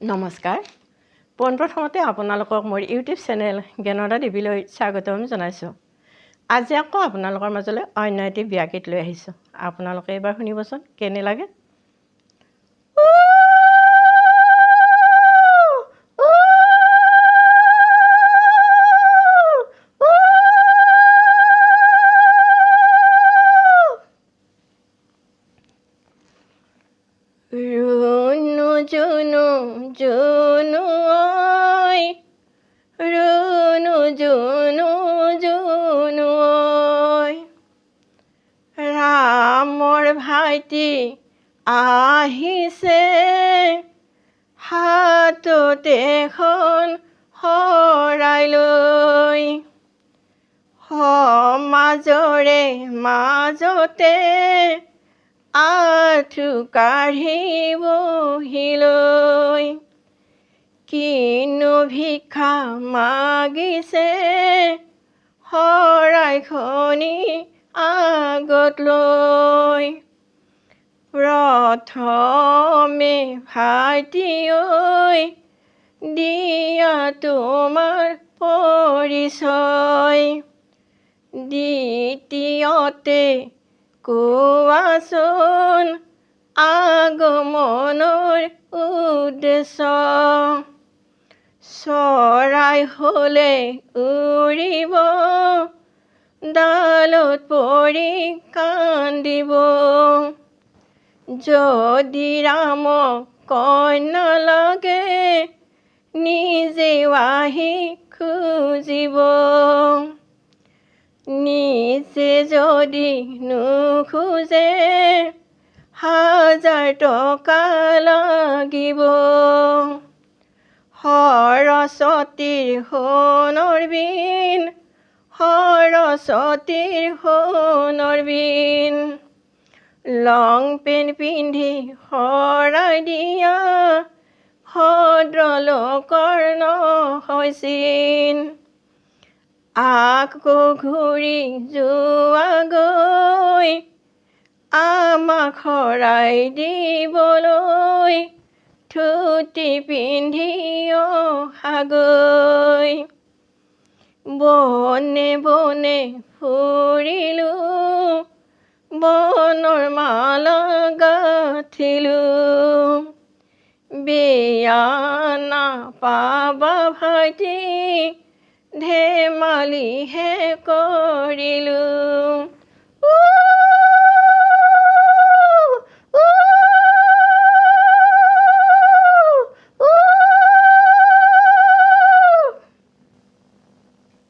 নমস্কাৰ পোনপ্ৰথমতে আপোনালোকক মোৰ ইউটিউব চেনেল জ্ঞানদা দেৱীলৈ স্বাগতম জনাইছোঁ। আজি আকৌ আপোনালোকৰ মাজলৈ অন্য এটি বিয়া গীত লৈ আহিছোঁ। আপোনালোকে এবাৰ শুনিবচোন কেনে লাগে। ৰুণু জুনু জুনু ঐ, ৰুণু জুনু জুনু ঐ, ৰামৰ ভাইটি আহিছে, হাততে এখন শৰাই লৈ, সমাজৰে মাজতে আঁঠু কাঢ়ি বহি লৈ, কিনো ভিক্ষা মাগিছে, শৰাইখনি আগত লৈ। প্ৰথমে ভাইটি ঐ, দিয়া তোমাৰ পৰিচয়, দ্বিতীয়তে কোৱাচোন আগমনৰ উদ্দেশ্য। চৰাই হ'লে উৰিব, ডালত পৰি কান্দিব, যদি ৰামক কন্যা লাগে, নিজেও আহি খুজিব, নিজে যদি নোখোজে 1000 টকা লাগিব। সৰস্বতীৰ সোণৰ বিন, সৰস্বতীৰ সোণৰ বিন, লং পেণ্ট পিন্ধি শৰাই দিয়া, ভদ্ৰলোকৰ নহয় চিন। আকৌ ঘূৰি যোৱাগৈ, আমাক শৰাই দিবলৈ, ধুতি পিন্ধি অহাগৈ। বনে বনে ফুৰিলোঁ, বনৰ মালা গাঁঠিলোঁ, বেয়া নাপাবা ভাইটি, ধেমালিহে কৰিলোঁ।